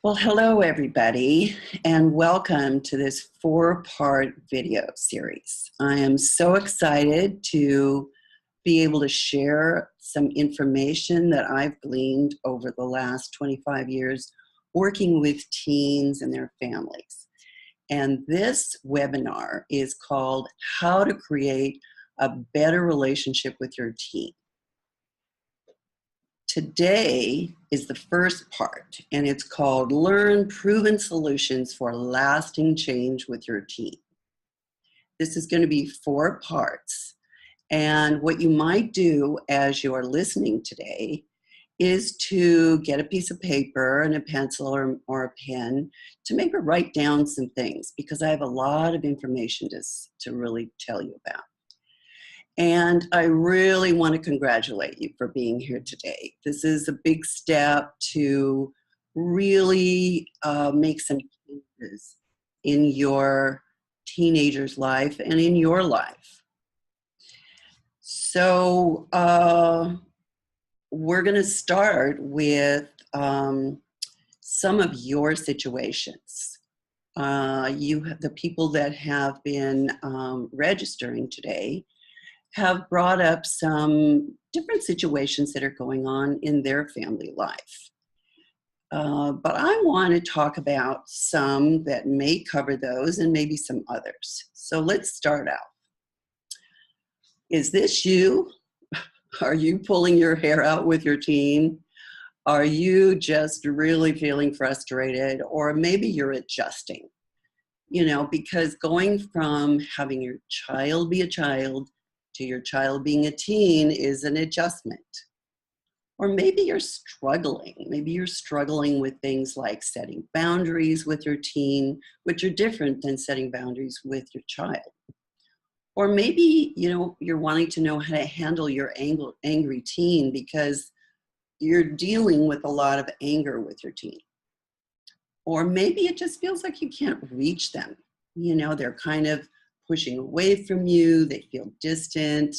Well, hello everybody, and welcome to this four-part video series. I am so excited to be able to share some information that I've gleaned over the last 25 years working with teens and their families. And this webinar is called How to Create a Better Relationship with Your Teen. Today is the first part, and it's called Learn Proven Solutions for Lasting Change with Your Teen. This is going to be 4 parts, and what you might do as you're listening today is to get a piece of paper and a pencil or a pen to maybe write down some things, because I have a lot of information to really tell you about. And I really want to congratulate you for being here today. This is a big step to really make some changes in your teenager's life and in your life. So we're going to start with some of your situations. The people that have been registering today have brought up some different situations that are going on in their family life. But I want to talk about some that may cover those and maybe some others. So let's start out. Is this you? Are you pulling your hair out with your teen? Are you just really feeling frustrated? Or maybe you're adjusting, because going from having your child be a child to your child being a teen is an adjustment. Or maybe you're struggling. Maybe you're struggling with things like setting boundaries with your teen, which are different than setting boundaries with your child. Or maybe, you're wanting to know how to handle your angry teen because you're dealing with a lot of anger with your teen. Or maybe it just feels like you can't reach them. They're kind of pushing away from you, they feel distant,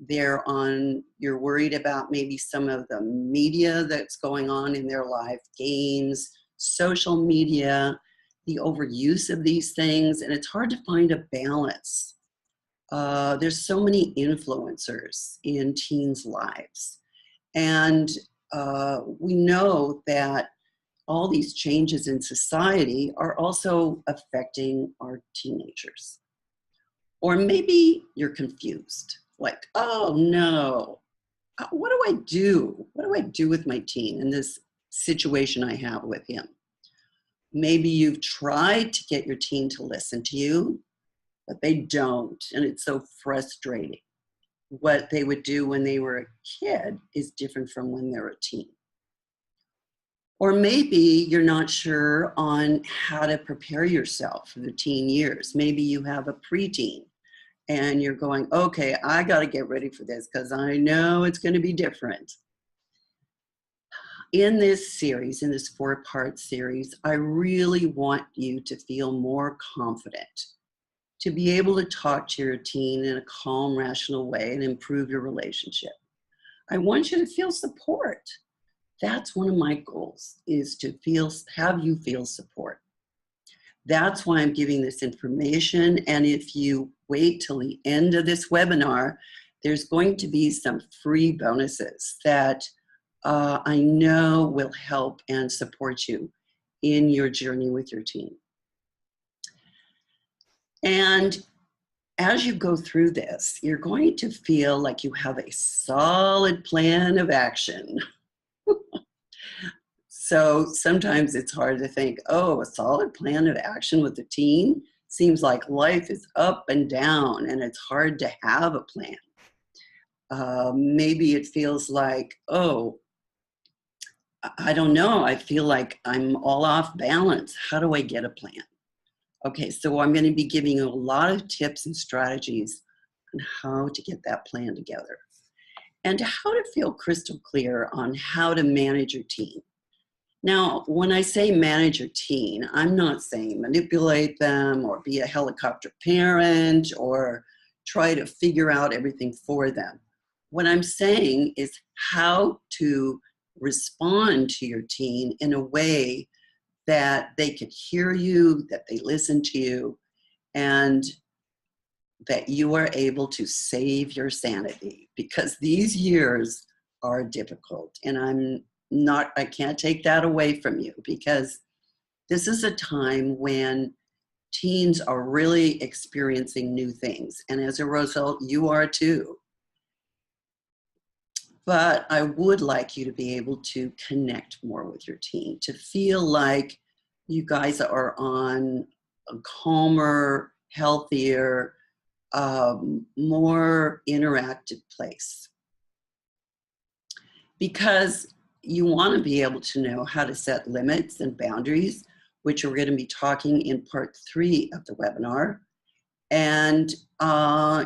you're worried about maybe some of the media that's going on in their life, games, social media, the overuse of these things, and it's hard to find a balance. There's so many influencers in teens' lives, and we know that all these changes in society are also affecting our teenagers. Or maybe you're confused, like, oh no, what do I do? What do I do with my teen in this situation I have with him? Maybe you've tried to get your teen to listen to you, but they don't, and it's so frustrating. What they would do when they were a kid is different from when they're a teen. Or maybe you're not sure on how to prepare yourself for the teen years. Maybe you have a preteen and you're going, okay, I got to get ready for this because I know it's going to be different. In this series, in this 4-part series, I really want you to feel more confident, to be able to talk to your teen in a calm, rational way and improve your relationship. I want you to feel support. That's one of my goals, is to have you feel support. That's why I'm giving this information. And if you wait till the end of this webinar, there's going to be some free bonuses that I know will help and support you in your journey with your teen. And as you go through this, you're going to feel like you have a solid plan of action. So sometimes it's hard to think, oh, a solid plan of action with the teen? Seems like life is up and down and it's hard to have a plan. Maybe it feels like, oh, I don't know, I feel like I'm all off balance. How do I get a plan? Okay, so I'm going to be giving you a lot of tips and strategies on how to get that plan together and how to feel crystal clear on how to manage your teen. Now, when I say manage your teen, I'm not saying manipulate them or be a helicopter parent or try to figure out everything for them. What I'm saying is how to respond to your teen in a way that they could hear you, that they listen to you, and that you are able to save your sanity, because these years are difficult. And I can't take that away from you, because this is a time when teens are really experiencing new things. And as a result, you are too. But I would like you to be able to connect more with your teen, to feel like you guys are on a calmer, healthier, more interactive place. Because you want to be able to know how to set limits and boundaries, which we're going to be talking in part 3 of the webinar. And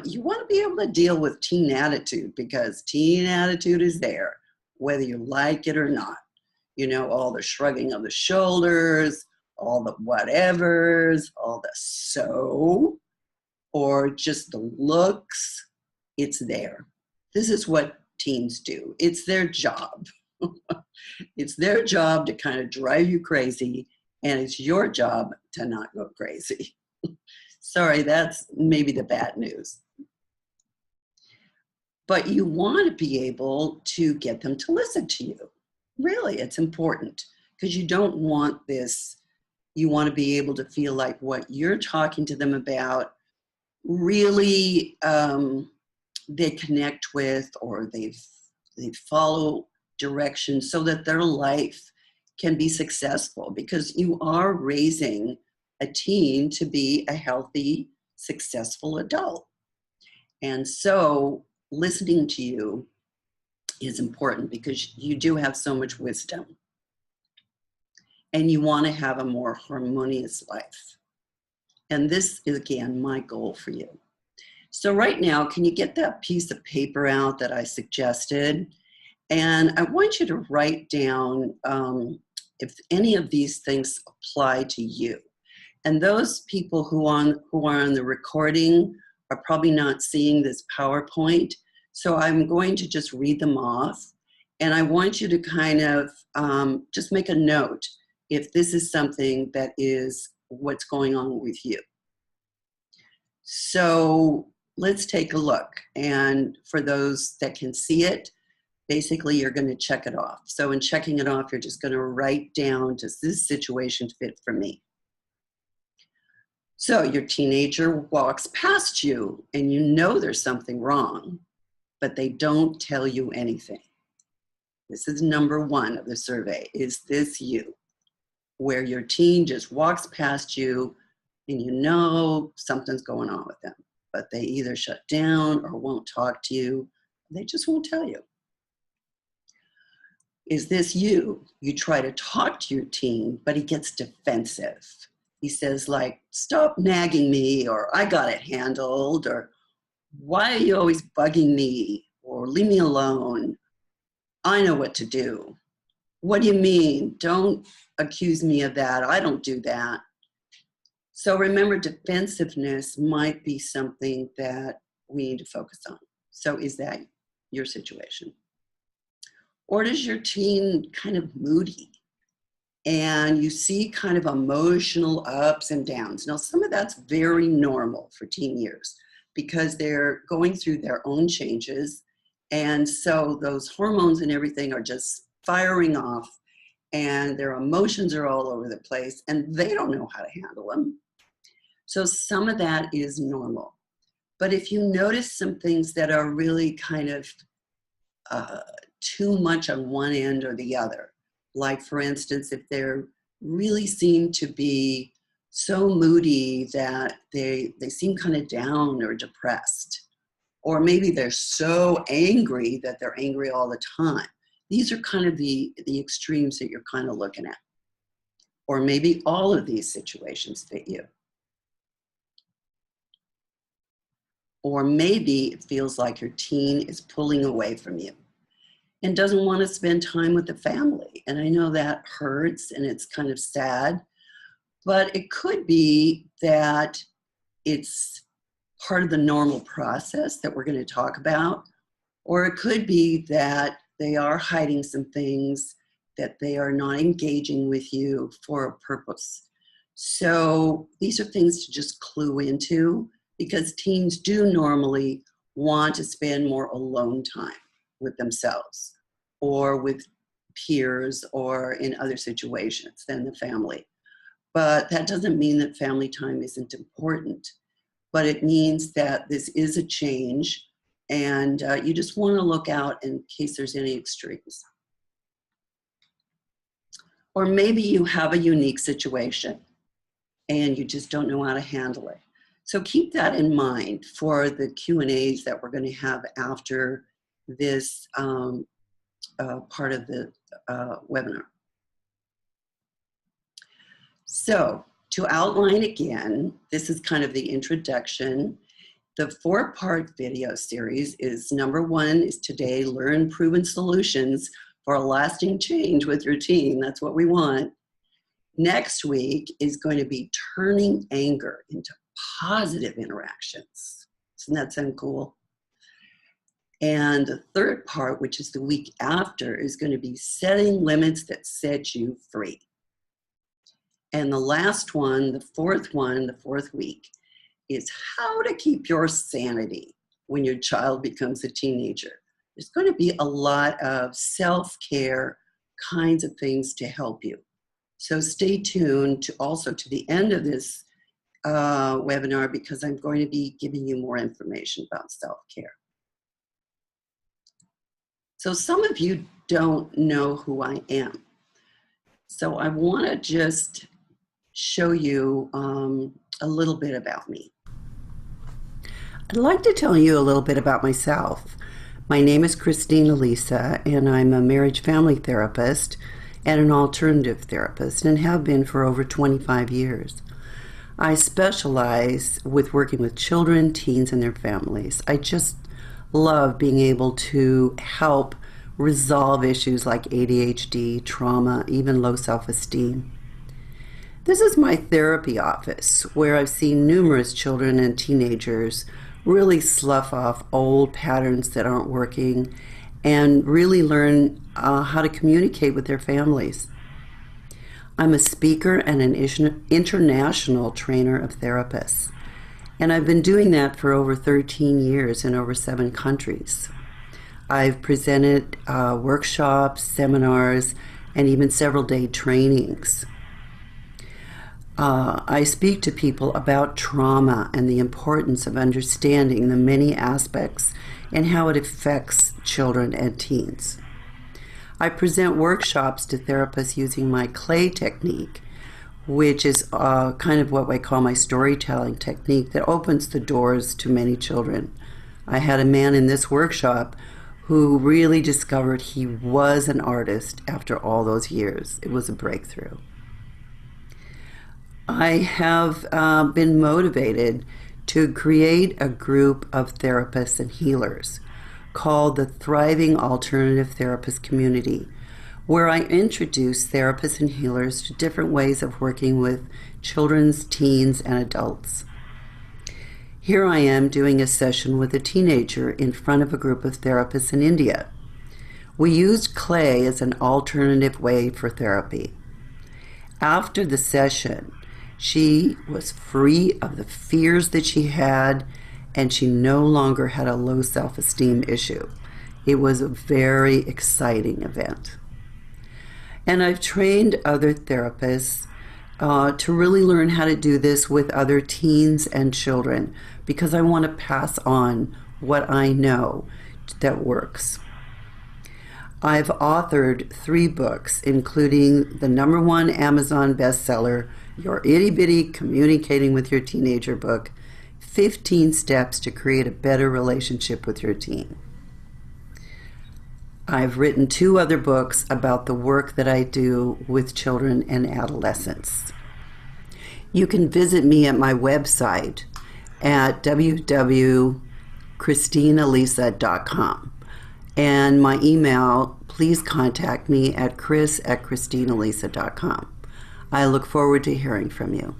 you want to be able to deal with teen attitude, because teen attitude is there, whether you like it or not. You know, all the shrugging of the shoulders, all the whatevers, all the so, or just the looks, it's there. This is what teens do. It's their job. It's their job to kind of drive you crazy, and it's your job to not go crazy. Sorry, that's maybe the bad news. But you want to be able to get them to listen to you. Really, it's important, because you don't want this. You want to be able to feel like what you're talking to them about really they connect with, or they follow directions so that their life can be successful, because you are raising a teen to be a healthy, successful adult. And so listening to you is important, because you do have so much wisdom, and you want to have a more harmonious life. And this is, again, my goal for you. So right now, can you get that piece of paper out that I suggested? And I want you to write down if any of these things apply to you. And those people who are on the recording are probably not seeing this PowerPoint. So I'm going to just read them off. And I want you to kind of just make a note if this is something that is what's going on with you. So let's take a look. And for those that can see it, basically you're going to check it off. So in checking it off, you're just going to write down, does this situation fit for me? So your teenager walks past you and you know there's something wrong, but they don't tell you anything. This is number 1 of the survey. Is this you? Where your teen just walks past you and you know something's going on with them, but they either shut down or won't talk to you. They just won't tell you. Is this you? You try to talk to your teen, but he gets defensive. He says, like, stop nagging me, or I got it handled, or why are you always bugging me, or leave me alone. I know what to do. What do you mean? Don't accuse me of that. I don't do that. So remember, defensiveness might be something that we need to focus on. So is that your situation? Or does your teen kind of moody? And you see kind of emotional ups and downs. Now, some of that's very normal for teen years, because they're going through their own changes. And so those hormones and everything are just firing off, and their emotions are all over the place, and they don't know how to handle them. So some of that is normal. But if you notice some things that are really kind of too much on one end or the other, like, for instance, if they really seem to be so moody that they seem kind of down or depressed, or maybe they're so angry that they're angry all the time. These are kind of the extremes that you're kind of looking at. Or maybe all of these situations fit you. Or maybe it feels like your teen is pulling away from you and doesn't want to spend time with the family. And I know that hurts and it's kind of sad, but it could be that it's part of the normal process that we're going to talk about. Or it could be that they are hiding some things that they are not engaging with you for a purpose. So these are things to just clue into, because teens do normally want to spend more alone time with themselves or with peers or in other situations than the family. But that doesn't mean that family time isn't important, but it means that this is a change, and you just want to look out in case there's any extremes. Or maybe you have a unique situation and you just don't know how to handle it. So keep that in mind for the Q&As that we're going to have after this part of the webinar. So to outline again, this is kind of the introduction. The 4-part video series is number 1 is today, learn proven solutions for a lasting change with your teen. That's what we want. Next week is going to be turning anger into positive interactions. Doesn't that sound cool? And the 3rd part, which is the week after, is going to be setting limits that set you free. And the last one, the 4th week, is how to keep your sanity when your child becomes a teenager. There's going to be a lot of self-care kinds of things to help you. So stay tuned to the end of this webinar, because I'm going to be giving you more information about self-care. So some of you don't know who I am. So I want to just show you a little bit about me. I'd like to tell you a little bit about myself. My name is Alisa, and I'm a marriage family therapist and an alternative therapist, and have been for over 25 years. I specialize with working with children, teens, and their families. I just love being able to help resolve issues like ADHD, trauma, even low self-esteem. This is my therapy office, where I've seen numerous children and teenagers really slough off old patterns that aren't working and really learn how to communicate with their families. I'm a speaker and an international trainer of therapists, and I've been doing that for over 13 years in over 7 countries. I've presented workshops, seminars, and even several-day trainings. I speak to people about trauma and the importance of understanding the many aspects and how it affects children and teens. I present workshops to therapists using my clay technique, which is kind of what I call my storytelling technique that opens the doors to many children. I had a man in this workshop who really discovered he was an artist after all those years. It was a breakthrough. I have been motivated to create a group of therapists and healers called the Thriving Alternative Therapist Community, where I introduce therapists and healers to different ways of working with children's, teens, and adults. Here I am doing a session with a teenager in front of a group of therapists in India. We used clay as an alternative way for therapy. After the session, she was free of the fears that she had, and she no longer had a low self-esteem issue. It was a very exciting event. And I've trained other therapists to really learn how to do this with other teens and children, because I want to pass on what I know that works. I've authored 3 books, including the #1 Amazon bestseller, Your Itty Bitty Communicating with Your Teenager book, 15 Steps to Create a Better Relationship with Your Teen. I've written 2 other books about the work that I do with children and adolescents. You can visit me at my website at www.christinalisa.com. And my email, please contact me at chris@christinalisa.com. I look forward to hearing from you.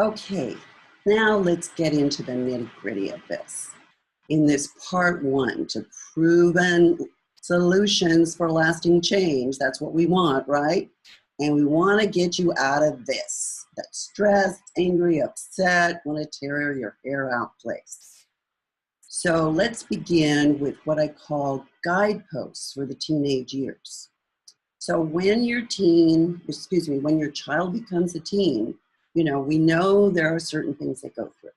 Okay, now let's get into the nitty-gritty of this. in this part 1 to proven solutions for lasting change. That's what we want, right? And we want to get you out of this, that stressed, angry, upset, want to tear your hair out place. So let's begin with what I call guideposts for the teenage years. So when your when your child becomes a teen, we know there are certain things they go through.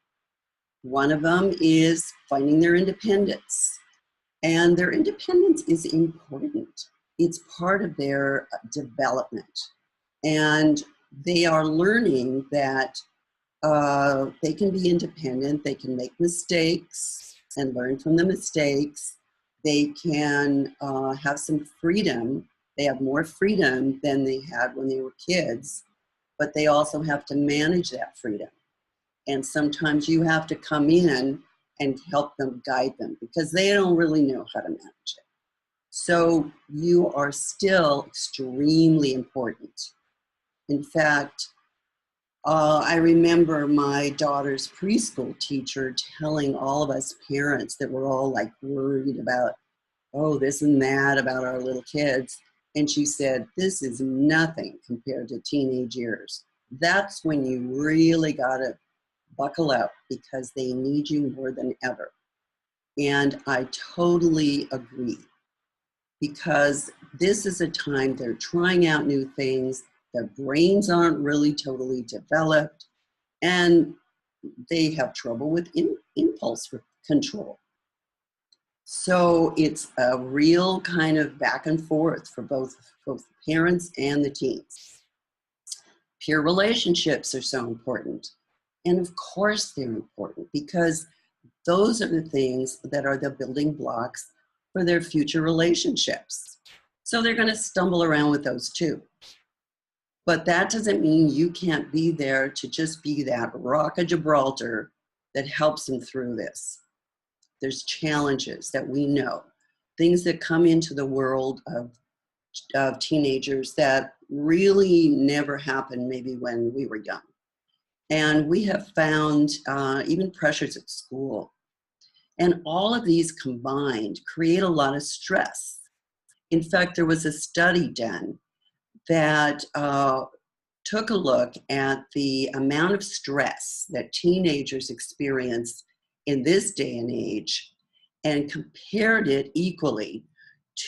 One of them is finding their independence. And their independence is important. It's part of their development. And they are learning that they can be independent, they can make mistakes and learn from the mistakes. They can have some freedom. They have more freedom than they had when they were kids, but they also have to manage that freedom. And sometimes you have to come in and help them, guide them, because they don't really know how to manage it. So you are still extremely important. In fact, I remember my daughter's preschool teacher telling all of us parents that were all like worried about, this and that about our little kids. And she said, this is nothing compared to teenage years. That's when you really got to buckle up, because they need you more than ever. And I totally agree, because this is a time they're trying out new things, their brains aren't really totally developed, and they have trouble with impulse control. So it's a real kind of back and forth for both parents and the teens. Peer relationships are so important. And of course they're important, because those are the things that are the building blocks for their future relationships. So they're going to stumble around with those too. But that doesn't mean you can't be there to just be that rock of Gibraltar that helps them through this. There's challenges that we know, things that come into the world of teenagers that really never happened maybe when we were young. And we have found even pressures at school. And all of these combined create a lot of stress. In fact, there was a study done that took a look at the amount of stress that teenagers experience in this day and age and compared it equally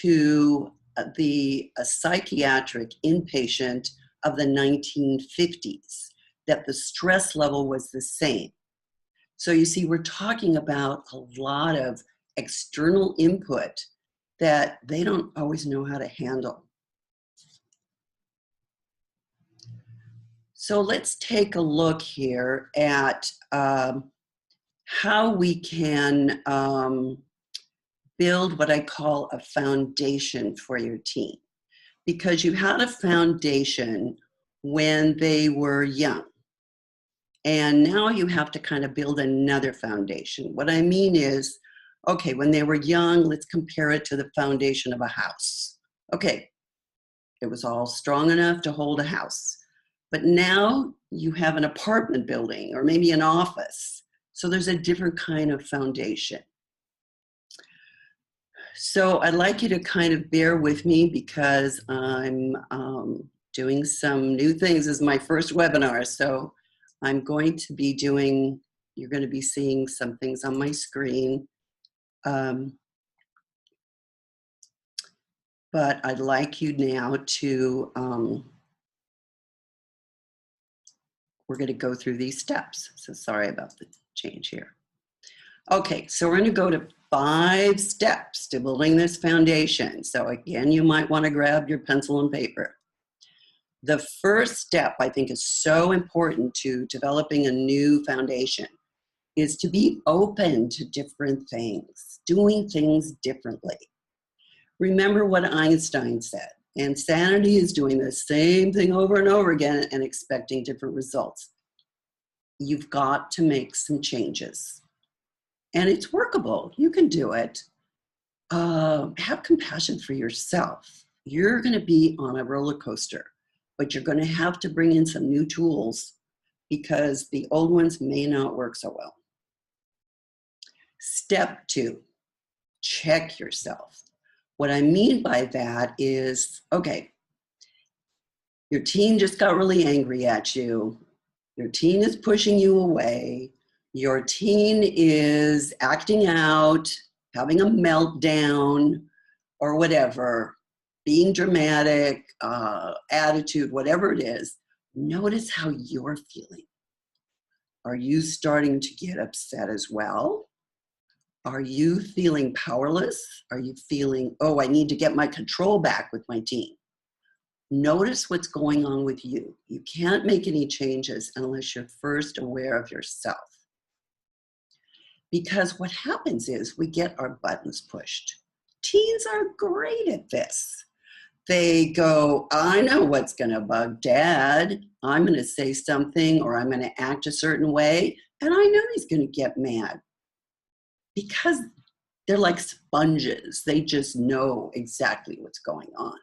to the psychiatric inpatient of the 1950s, that the stress level was the same. So you see, we're talking about a lot of external input that they don't always know how to handle. So let's take a look here at how we can build what I call a foundation for your teen. Because you had a foundation when they were young. And now you have to kind of build another foundation. What I mean is, okay, when they were young, let's compare it to the foundation of a house. Okay, it was all strong enough to hold a house. But now you have an apartment building or maybe an office. So there's a different kind of foundation. So I'd like you to kind of bear with me, because I'm doing some new things. This is my first webinar. So I'm going to be you're going to be seeing some things on my screen. But I'd like you now to, we're going to go through these steps. So sorry about the change here. Okay, so we're going to go to 5 steps to building this foundation. So again, you might want to grab your pencil and paper. The first step I think is so important to developing a new foundation is to be open to different things, doing things differently. Remember what Einstein said, and sanity is doing the same thing over and over again and expecting different results. You've got to make some changes. And it's workable. You can do it. Have compassion for yourself. You're going to be on a roller coaster, but you're going to have to bring in some new tools, because the old ones may not work so well. Step 2, check yourself. What I mean by that is, okay, your teen just got really angry at you. Your teen is pushing you away. Your teen is acting out, having a meltdown, or whatever, being dramatic, attitude, whatever it is. Notice how you're feeling. Are you starting to get upset as well? Are you feeling powerless? Are you feeling, oh, I need to get my control back with my teen? Notice what's going on with you. You can't make any changes unless you're first aware of yourself. Because what happens is we get our buttons pushed. Teens are great at this. They go, I know what's going to bug dad. I'm going to say something or I'm going to act a certain way, and I know he's going to get mad. Because they're like sponges. They just know exactly what's going on.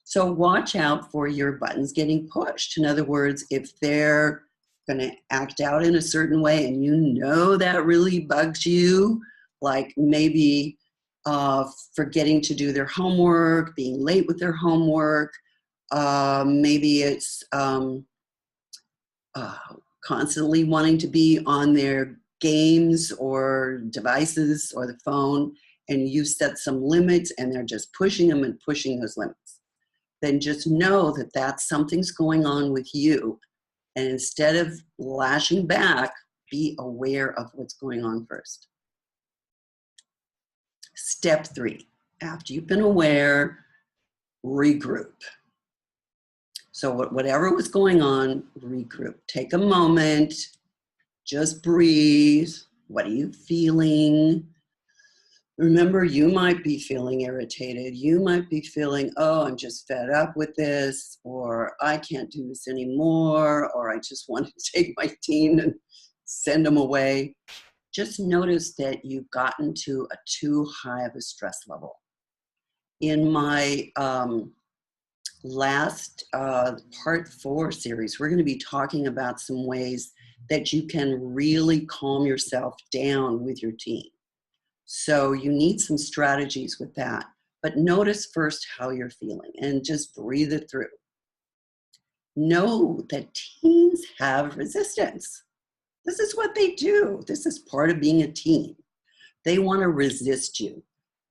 So watch out for your buttons getting pushed. In other words, if they're going to act out in a certain way and you know that really bugs you, like maybe forgetting to do their homework, being late with their homework, maybe it's constantly wanting to be on their games or devices or the phone, and you set some limits and they're just pushing them and pushing those limits. Then just know that that's something's going on with you. And instead of lashing back, be aware of what's going on first. Step 3, after you've been aware, regroup. So whatever was going on, regroup. Take a moment, just breathe. What are you feeling? Remember, you might be feeling irritated. You might be feeling, oh, I'm just fed up with this, or I can't do this anymore, or I just want to take my teen and send them away. Just notice that you've gotten to a too high of a stress level. In my last part 4 series, we're going to be talking about some ways that you can really calm yourself down with your teen. So you need some strategies with that. But notice first how you're feeling and just breathe it through. Know that teens have resistance. This is what they do. This is part of being a teen. They want to resist you.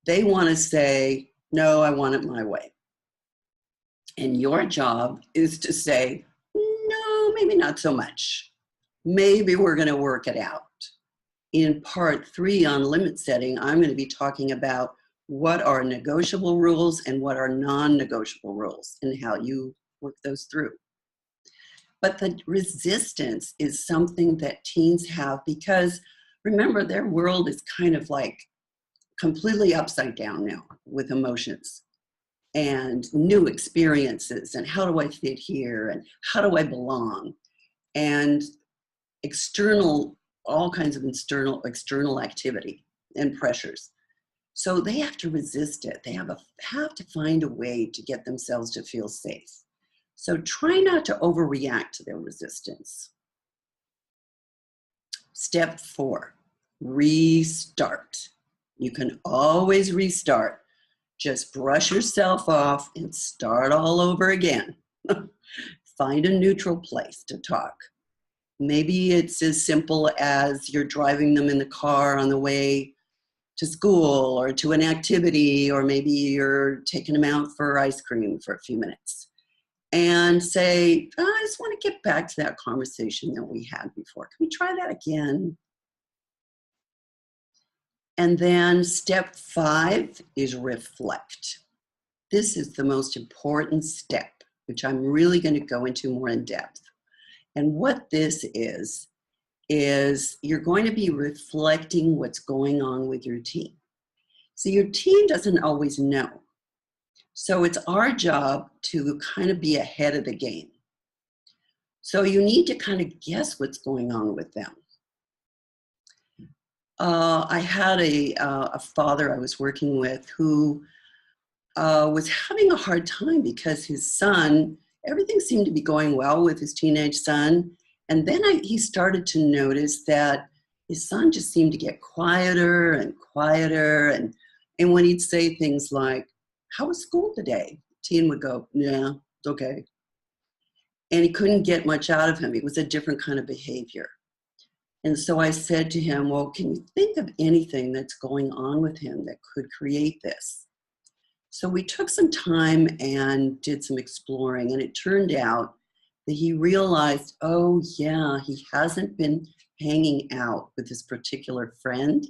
They want to say, no, I want it my way. And your job is to say, no, maybe not so much. Maybe we're going to work it out. In part 3 on limit setting, I'm going to be talking about what are negotiable rules and what are non-negotiable rules and how you work those through. But the resistance is something that teens have because, remember, their world is kind of like completely upside down now with emotions and new experiences and how do I fit here and how do I belong and all kinds of external activity and pressures. So they have to resist it. They have to find a way to get themselves to feel safe. So try not to overreact to their resistance. Step 4, restart. You can always restart. Just brush yourself off and start all over again. Find a neutral place to talk. Maybe it's as simple as you're driving them in the car on the way to school or to an activity, or maybe you're taking them out for ice cream for a few minutes. And say, oh, I just want to get back to that conversation that we had before. Can we try that again? And then step 5 is reflect. This is the most important step, which I'm really going to go into more in depth. And what this is you're going to be reflecting what's going on with your teen. So your teen doesn't always know. So it's our job to kind of be ahead of the game. So you need to kind of guess what's going on with them. I had a father I was working with who was having a hard time because his son, everything seemed to be going well with his teenage son. And then he started to notice that his son just seemed to get quieter and quieter. And when he'd say things like, "How was school today?" Teen would go, "Yeah, it's okay." And he couldn't get much out of him. It was a different kind of behavior. And so I said to him, "Well, can you think of anything that's going on with him that could create this?" So we took some time and did some exploring, and it turned out that he realized, oh yeah, he hasn't been hanging out with this particular friend,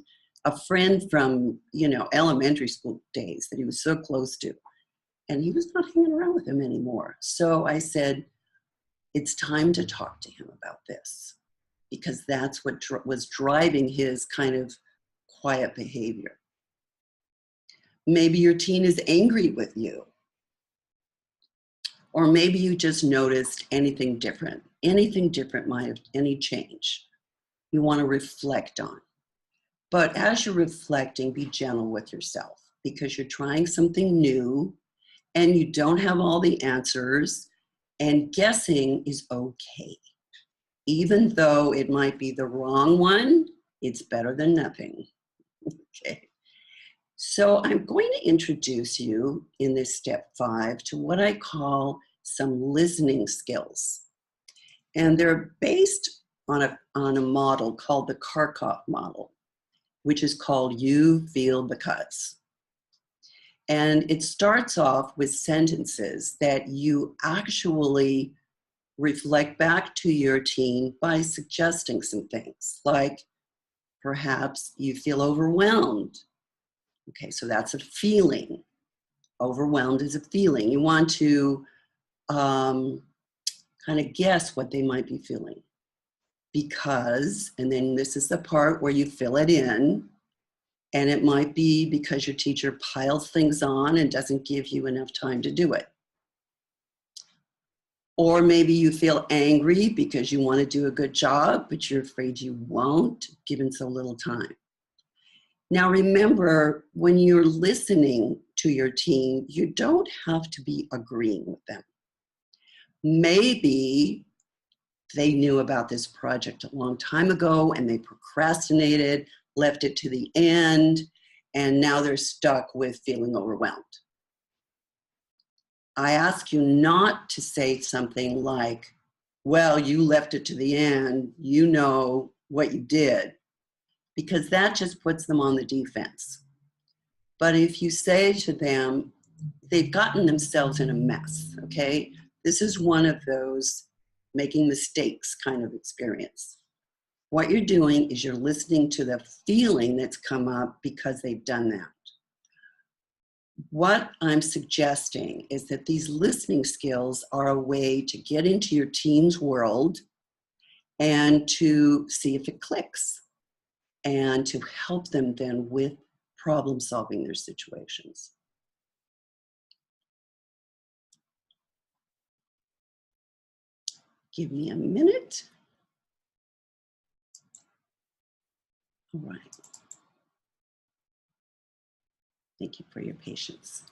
a friend from, elementary school days that he was so close to, and he was not hanging around with him anymore. So I said, it's time to talk to him about this, because that's what was driving his kind of quiet behavior. Maybe your teen is angry with you. Or maybe you just noticed anything different. Anything different might have any change you want to reflect on. But as you're reflecting, be gentle with yourself, because you're trying something new and you don't have all the answers, and guessing is okay. Even though it might be the wrong one, it's better than nothing. Okay. So I'm going to introduce you in this step 5 to what I call some listening skills. And they're based on a model called the Kharkov model, which is called You Feel Because. And it starts off with sentences that you actually reflect back to your teen by suggesting some things, like perhaps you feel overwhelmed. Okay, so that's a feeling. Overwhelmed is a feeling. You want to kind of guess what they might be feeling. Because, and then this is the part where you fill it in, and it might be because your teacher piles things on and doesn't give you enough time to do it. Or maybe you feel angry because you want to do a good job, but you're afraid you won't, given so little time. Now remember, when you're listening to your teen, you don't have to be agreeing with them. Maybe they knew about this project a long time ago and they procrastinated, left it to the end, and now they're stuck with feeling overwhelmed. I ask you not to say something like, well, you left it to the end, you know what you did, because that just puts them on the defense. But if you say to them, they've gotten themselves in a mess, okay? This is one of those making mistakes kind of experience. What you're doing is you're listening to the feeling that's come up because they've done that. What I'm suggesting is that these listening skills are a way to get into your teen's world and to see if it clicks, and to help them then with problem solving their situations. Give me a minute. All right. Thank you for your patience.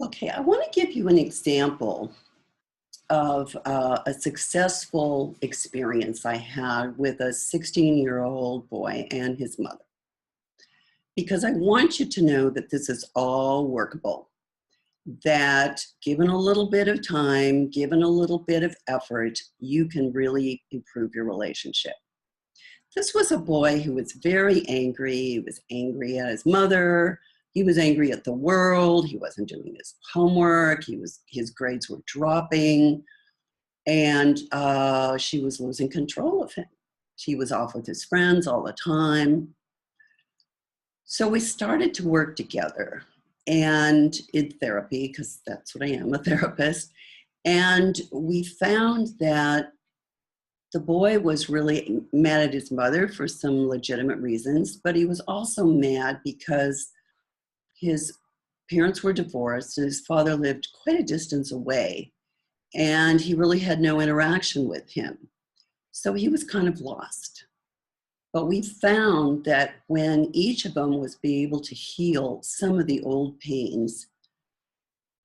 Okay, I want to give you an example of a successful experience I had with a 16-year-old boy and his mother, because I want you to know that this is all workable, that given a little bit of time, given a little bit of effort, you can really improve your relationship. This was a boy who was very angry. He was angry at his mother. He was angry at the world. He wasn't doing his homework. His grades were dropping, and she was losing control of him. She was off with his friends all the time. So we started to work together, and in therapy, because that's what I am, a therapist. And we found that the boy was really mad at his mother for some legitimate reasons, but he was also mad because his parents were divorced and his father lived quite a distance away, and he really had no interaction with him. So he was kind of lost. But we found that when each of them was able to heal some of the old pains,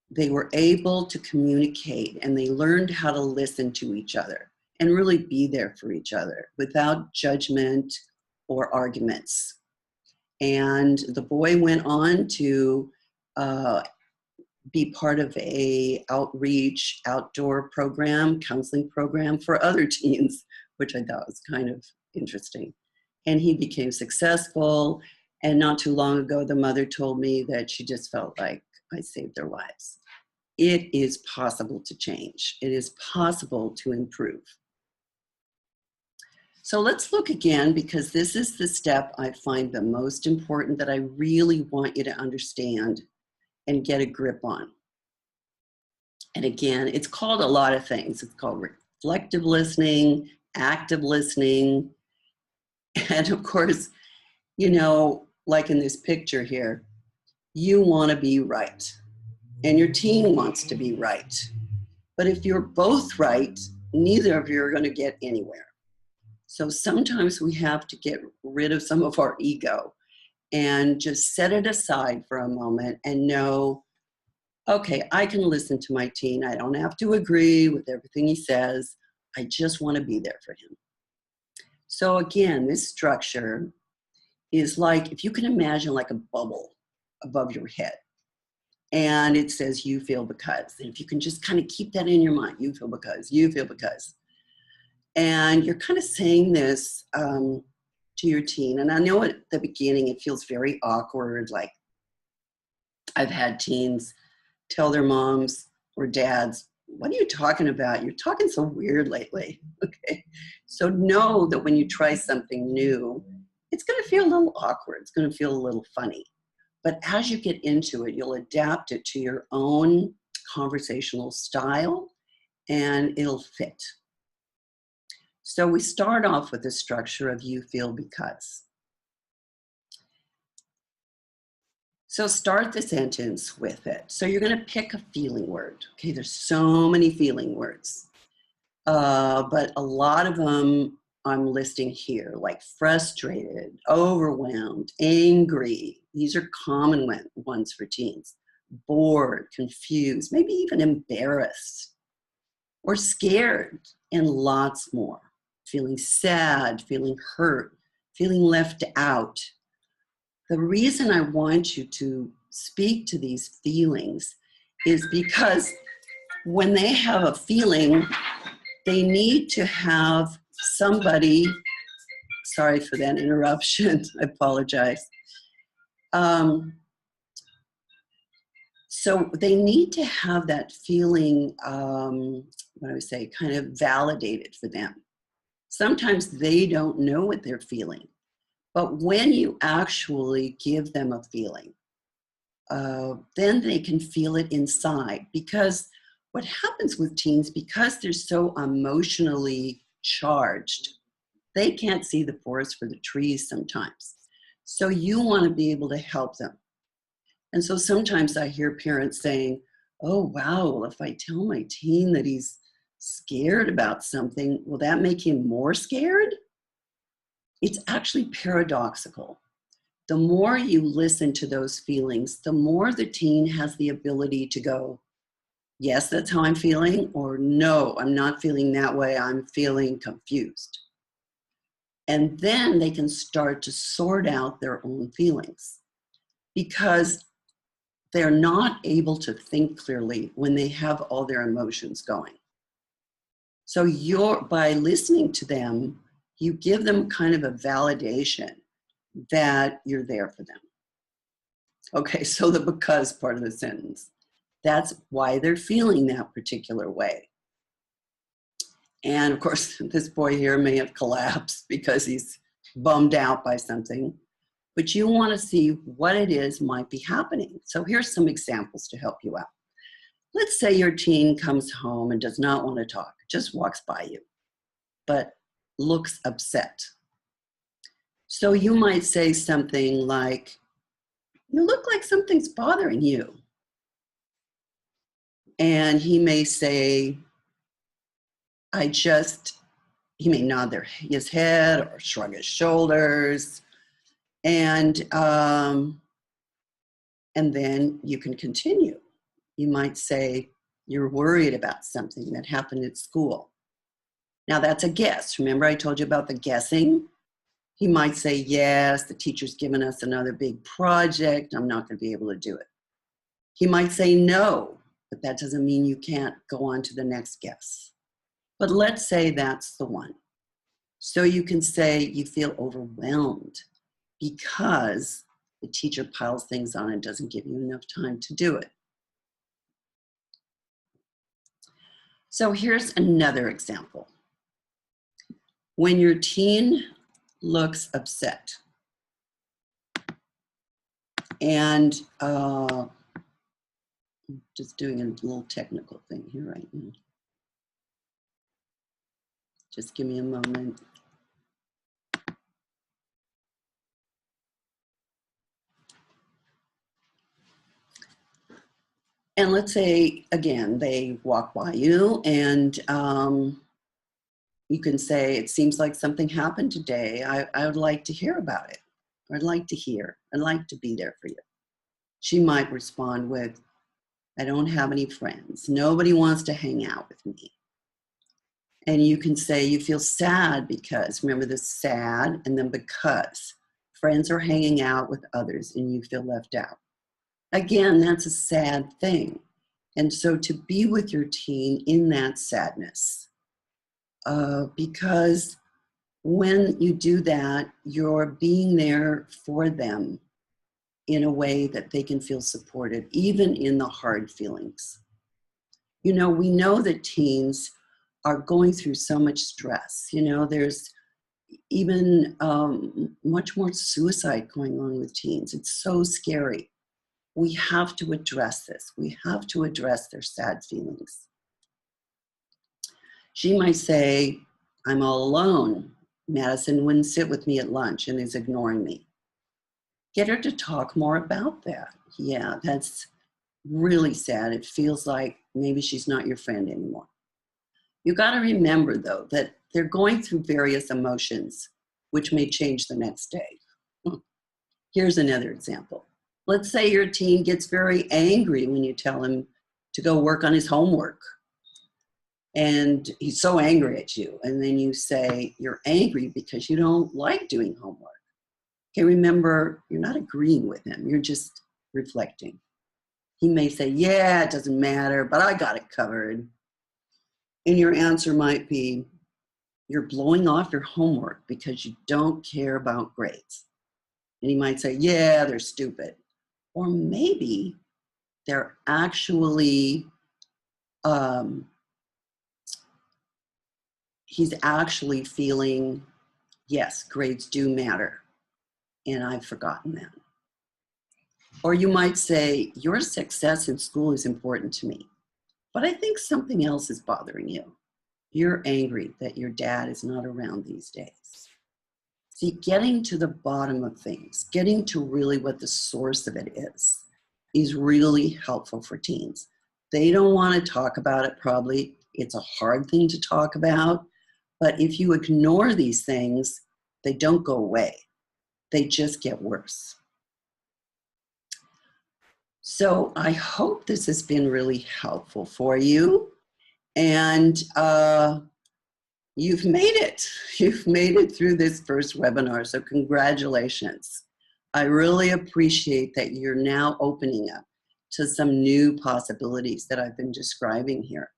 they were able to communicate, and they learned how to listen to each other. and really be there for each other without judgment or arguments. And the boy went on to be part of a outreach, outdoor program, counseling program for other teens, which I thought was kind of interesting. And he became successful. And not too long ago, the mother told me that she just felt like I saved their lives. It is possible to change. It is possible to improve. So let's look again, because this is the step I find the most important that I really want you to understand and get a grip on. And again, it's called a lot of things. It's called reflective listening, active listening, and of course, you know, like in this picture here, you want to be right, and your teen wants to be right. But if you're both right, neither of you are going to get anywhere. So sometimes we have to get rid of some of our ego and just set it aside for a moment and know, okay, I can listen to my teen. I don't have to agree with everything he says. I just want to be there for him. So again, this structure is like, if you can imagine like a bubble above your head, and it says you feel because. And if you can just kind of keep that in your mind, you feel because, you feel because. And you're kind of saying this to your teen. And I know at the beginning it feels very awkward. Like I've had teens tell their moms or dads, what are you talking about? You're talking so weird lately. Okay. So know that when you try something new, it's going to feel a little awkward. It's going to feel a little funny. But as you get into it, you'll adapt it to your own conversational style and it'll fit. So we start off with the structure of you feel because. So start the sentence with it. So you're going to pick a feeling word. Okay, there's so many feeling words, but a lot of them I'm listing here, like frustrated, overwhelmed, angry. These are common ones for teens. Bored, confused, maybe even embarrassed or scared, and lots more. Feeling sad, feeling hurt, feeling left out. The reason I want you to speak to these feelings is because when they have a feeling, they need to have somebody, sorry for that interruption, I apologize. So they need to have that feeling, what do I say, kind of validated for them. Sometimes they don't know what they're feeling. But when you actually give them a feeling, then they can feel it inside. Because what happens with teens, because they're so emotionally charged, they can't see the forest for the trees sometimes. So you want to be able to help them. And so sometimes I hear parents saying, oh, wow, well, if I tell my teen that he's scared about something, will that make him more scared? It's actually paradoxical. The more you listen to those feelings, the more the teen has the ability to go, yes, that's how I'm feeling, or no, I'm not feeling that way, I'm feeling confused. And then they can start to sort out their own feelings because they're not able to think clearly when they have all their emotions going. So by listening to them, you give them kind of a validation that you're there for them. Okay, so the because part of the sentence, that's why they're feeling that particular way. And of course, this boy here may have collapsed because he's bummed out by something, but you want to see what it is might be happening. So here's some examples to help you out. Let's say your teen comes home and does not want to talk, just walks by you, but looks upset. So you might say something like, you look like something's bothering you. And he may say, he may nod his head or shrug his shoulders. And then you can continue. You might say, you're worried about something that happened at school. Now that's a guess. Remember I told you about the guessing? He might say, yes, the teacher's given us another big project. I'm not going to be able to do it. He might say no, but that doesn't mean you can't go on to the next guess. But let's say that's the one. So you can say you feel overwhelmed because the teacher piles things on and doesn't give you enough time to do it. So here's another example. When your teen looks upset, and I'm just doing a little technical thing here right now. Just give me a moment. And let's say, again, they walk by you and you can say, it seems like something happened today. I would like to hear about it. I'd like to hear. I'd like to be there for you. She might respond with, I don't have any friends. Nobody wants to hang out with me. And you can say you feel sad because, remember the sad and then because. Friends are hanging out with others and you feel left out. Again, that's a sad thing. And so to be with your teen in that sadness, because when you do that, you're being there for them in a way that they can feel supported, even in the hard feelings. You know, we know that teens are going through so much stress. You know, there's even much more suicide going on with teens. It's so scary. We have to address this. We have to address their sad feelings. She might say, I'm all alone. Madison wouldn't sit with me at lunch and is ignoring me. Get her to talk more about that. Yeah, that's really sad. It feels like maybe she's not your friend anymore. You got to remember, though, that they're going through various emotions, which may change the next day. Here's another example. Let's say your teen gets very angry when you tell him to go work on his homework. And he's so angry at you. And then you say, you're angry because you don't like doing homework. Okay, remember, you're not agreeing with him. You're just reflecting. He may say, yeah, it doesn't matter, but I got it covered. And your answer might be, you're blowing off your homework because you don't care about grades. And he might say, yeah, they're stupid. Or maybe they're actually, he's actually feeling, yes, grades do matter, and I've forgotten that. Or you might say, your success in school is important to me, but I think something else is bothering you. You're angry that your dad is not around these days. See, getting to the bottom of things, getting to really what the source of it is really helpful for teens. They don't want to talk about it probably. It's a hard thing to talk about. But if you ignore these things, they don't go away. They just get worse. So I hope this has been really helpful for you. And you've made it. You've made it through this first webinar. So congratulations. I really appreciate that you're now opening up to some new possibilities that I've been describing here.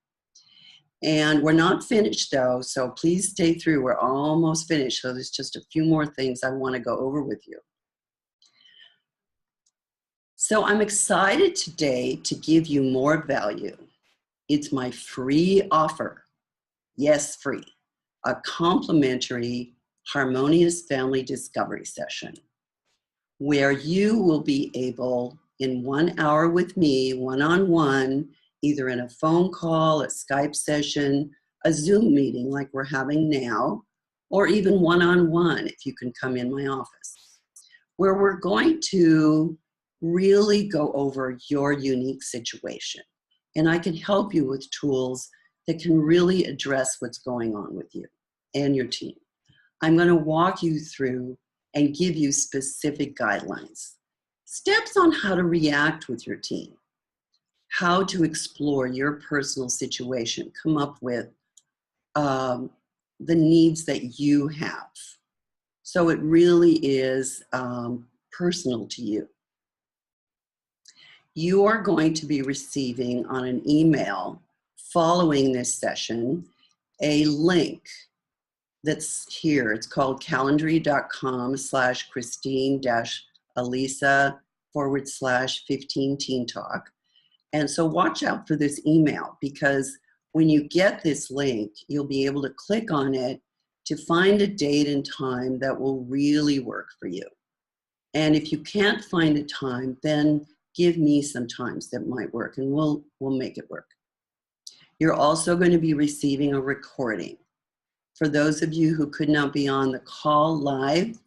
And we're not finished though, so please stay through. We're almost finished, so there's just a few more things I want to go over with you. So I'm excited today to give you more value. It's my free offer, yes, free, a complimentary harmonious family discovery session where you will be able, in 1 hour with me, one-on-one, either in a phone call, a Skype session, a Zoom meeting like we're having now, or even one-on-one if you can come in my office, where we're going to really go over your unique situation. And I can help you with tools that can really address what's going on with you and your team. I'm going to walk you through and give you specific guidelines, steps on how to react with your team, how to explore your personal situation, come up with the needs that you have. So it really is personal to you. You are going to be receiving on an email following this session a link that's here. It's called calendly.com/Christine-Alisa/15 Teen Talk. And so watch out for this email, because when you get this link, you'll be able to click on it to find a date and time that will really work for you. And if you can't find a time, then give me some times that might work, and we'll make it work. You're also going to be receiving a recording. For those of you who could not be on the call live,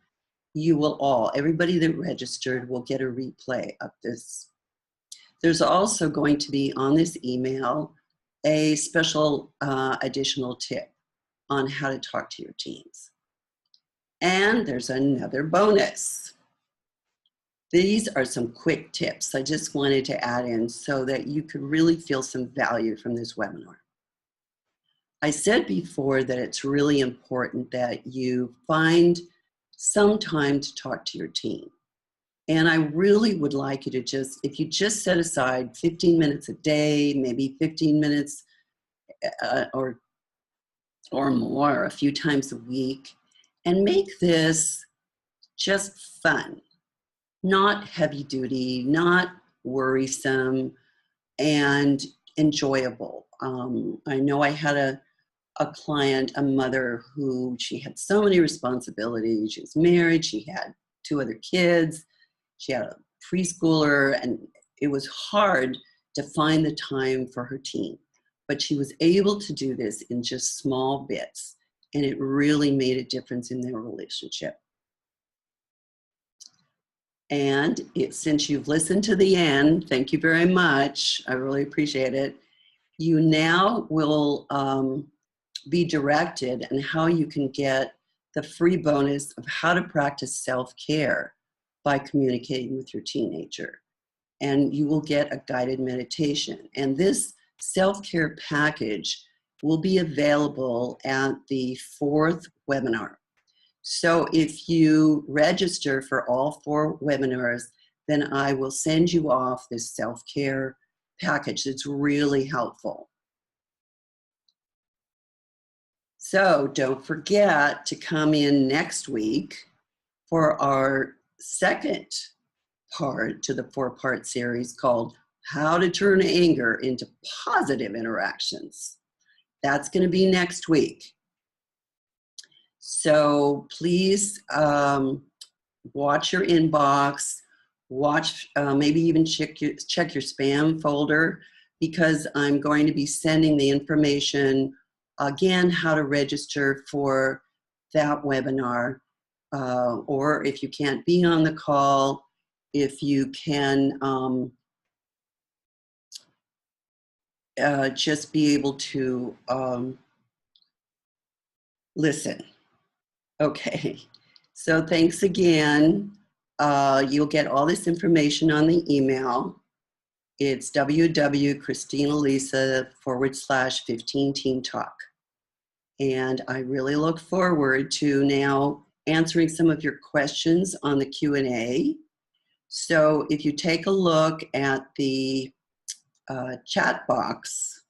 you will everybody that registered will get a replay of this. There's also going to be on this email a special additional tip on how to talk to your teens. And there's another bonus. These are some quick tips I just wanted to add in so that you could really feel some value from this webinar. I said before that it's really important that you find some time to talk to your teen. And I really would like you to if you just set aside 15 minutes a day, maybe 15 minutes or more a few times a week, and make this just fun, not heavy duty, not worrisome, and enjoyable. I know I had a client, a mother who she had so many responsibilities. She was married, she had 2 other kids, she had a preschooler, and it was hard to find the time for her teen. But she was able to do this in just small bits, and it really made a difference in their relationship. And since you've listened to the end, thank you very much. I really appreciate it. You now will be directed on how you can get the free bonus of how to practice self-care by communicating with your teenager. And you will get a guided meditation. And this self-care package will be available at the 4th webinar. So if you register for all 4 webinars, then I will send you off this self-care package. It's really helpful. So don't forget to come in next week for our second part to the 4-part series called How to Turn Anger into Positive Interactions. That's going to be next week. So please watch your inbox, maybe even check your spam folder, because I'm going to be sending the information, again, how to register for that webinar, or if you can't be on the call, if you can just be able to listen. Okay, so thanks again. You'll get all this information on the email. It's www.christinealisa/15 Teen Talk. And I really look forward to now answering some of your questions on the Q&A. So if you take a look at the chat box,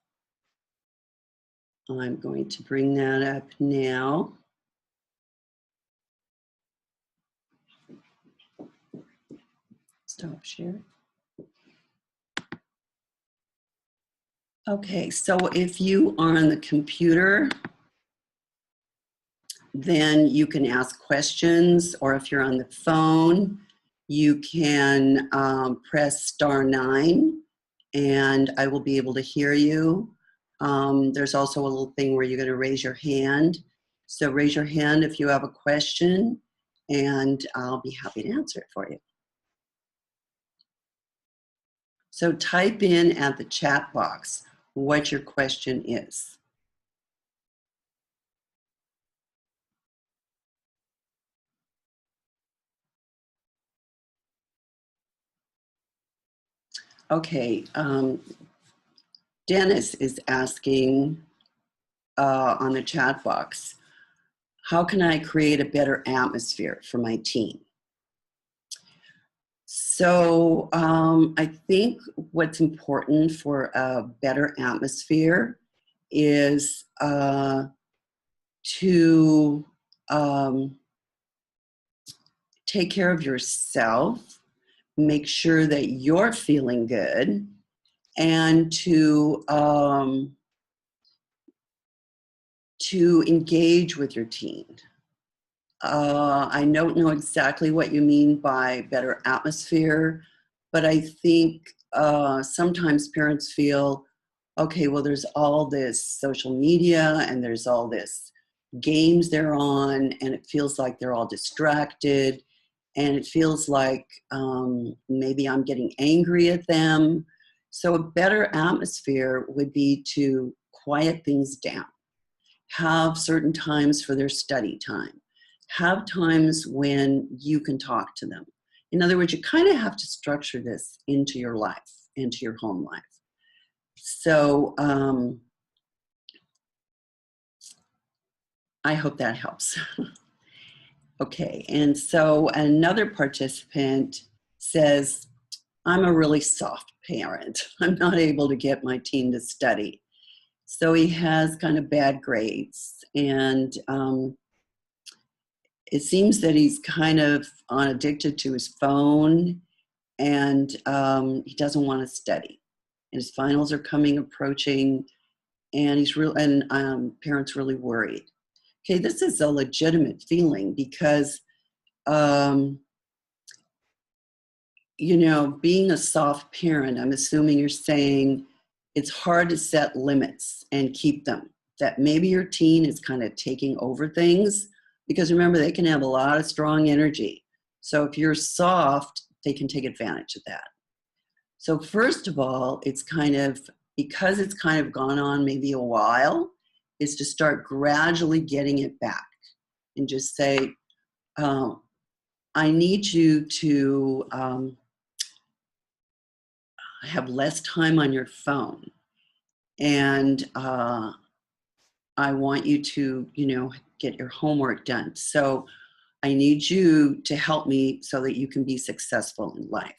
I'm going to bring that up now. Stop share. Okay, so if you are on the computer, then you can ask questions, or if you're on the phone, you can press *9 and I will be able to hear you. There's also a little thing where you're going to raise your hand. So raise your hand if you have a question, and I'll be happy to answer it for you. So type in at the chat box what your question is. Okay, Dennis is asking on the chat box, How can I create a better atmosphere for my teen? So I think what's important for a better atmosphere is to um, take care of yourself, make sure that you're feeling good, and to engage with your teen. I don't know exactly what you mean by better atmosphere, but I think sometimes parents feel, okay, well, there's all this social media and there's all this games they're on, and it feels like they're all distracted, and it feels like maybe I'm getting angry at them. So a better atmosphere would be to quiet things down, have certain times for their study time, have times when you can talk to them. In other words, you kind of have to structure this into your life, into your home life. So I hope that helps. Okay, and so another participant says, I'm a really soft parent. I'm not able to get my teen to study. So he has kind of bad grades, and it seems that he's kind of addicted to his phone, and he doesn't want to study. And his finals are approaching, and parents really worried. Okay, this is a legitimate feeling because, being a soft parent, I'm assuming you're saying it's hard to set limits and keep them. That maybe your teen is kind of taking over things, because remember, they can have a lot of strong energy. So if you're soft, they can take advantage of that. So first of all, because it's kind of gone on maybe a while, is to start gradually getting it back and just say, I need you to have less time on your phone. And I want you to, get your homework done. So I need you to help me so that you can be successful in life.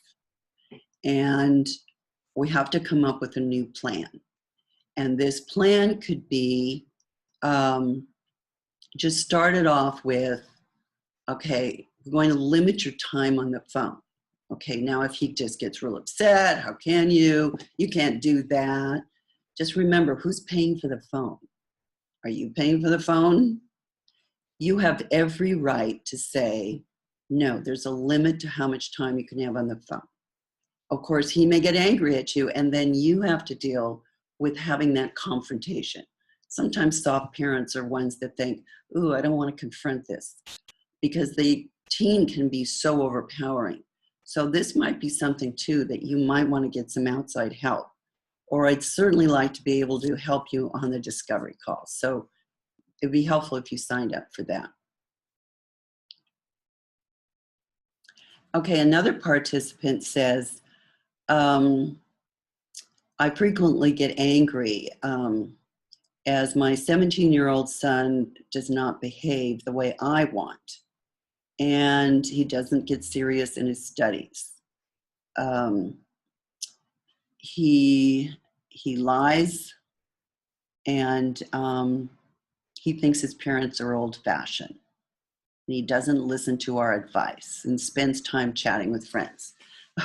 And we have to come up with a new plan. And this plan could be just start it off with, okay, we're going to limit your time on the phone. Okay, now if he just gets real upset, how can you? You can't do that. Just remember, who's paying for the phone? Are you paying for the phone? You have every right to say, no, there's a limit to how much time you can have on the phone. Of course, he may get angry at you, and then you have to deal with having that confrontation. Sometimes soft parents are ones that think, ooh, I don't want to confront this, because the teen can be so overpowering. So this might be something, too, that you might want to get some outside help. Or I'd certainly like to be able to help you on the discovery call. So it'd be helpful if you signed up for that. Okay, another participant says, I frequently get angry as my 17-year-old son does not behave the way I want, and he doesn't get serious in his studies. He lies, and he thinks his parents are old-fashioned. And he doesn't listen to our advice and spends time chatting with friends.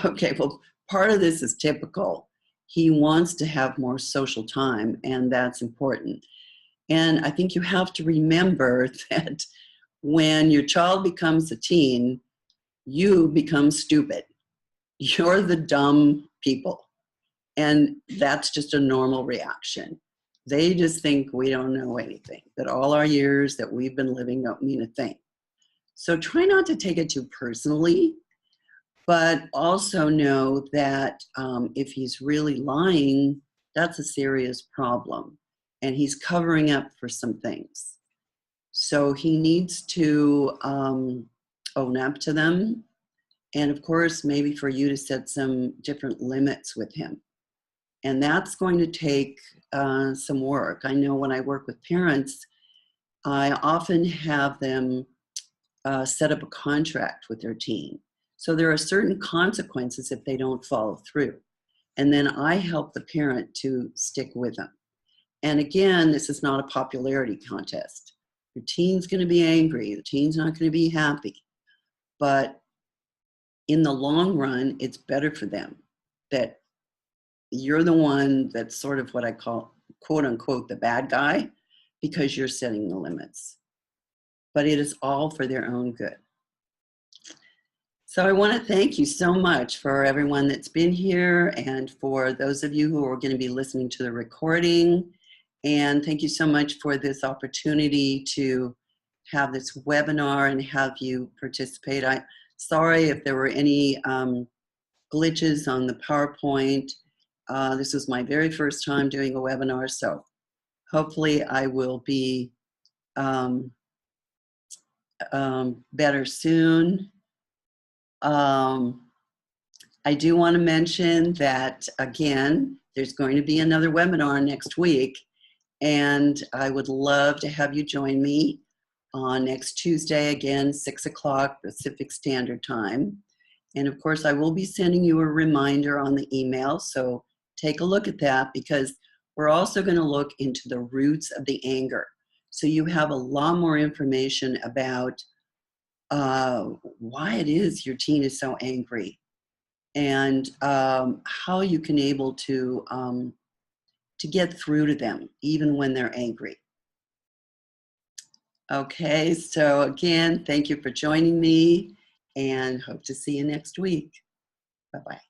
Okay, well, part of this is typical. He wants to have more social time, and that's important. And I think you have to remember that when your child becomes a teen, you become stupid. You're the dumb people. And that's just a normal reaction. They just think we don't know anything, that all our years that we've been living don't mean a thing. So try not to take it too personally, but also know that if he's really lying, that's a serious problem. And he's covering up for some things. So he needs to own up to them. And of course, maybe for you to set some different limits with him. And that's going to take some work. I know when I work with parents, I often have them set up a contract with their teen. So there are certain consequences if they don't follow through. And then I help the parent to stick with them. And again, this is not a popularity contest. Your teen's going to be angry, the teen's not going to be happy. But in the long run, it's better for them that you're the one that's sort of what I call, quote unquote, the bad guy, because you're setting the limits. But it is all for their own good. So I want to thank you so much for everyone that's been here and for those of you who are going to be listening to the recording. And thank you so much for this opportunity to have this webinar and have you participate. I'm sorry if there were any glitches on the PowerPoint. This was my very first time doing a webinar, so hopefully I will be better soon. I do want to mention that, again, there's going to be another webinar next week, and I would love to have you join me on next Tuesday, again, 6 o'clock Pacific Standard Time. And of course, I will be sending you a reminder on the email, so take a look at that, because we're also going to look into the roots of the anger. So you have a lot more information about why it is your teen is so angry, and how you can able to get through to them even when they're angry. Okay, so again, thank you for joining me, and hope to see you next week. Bye-bye.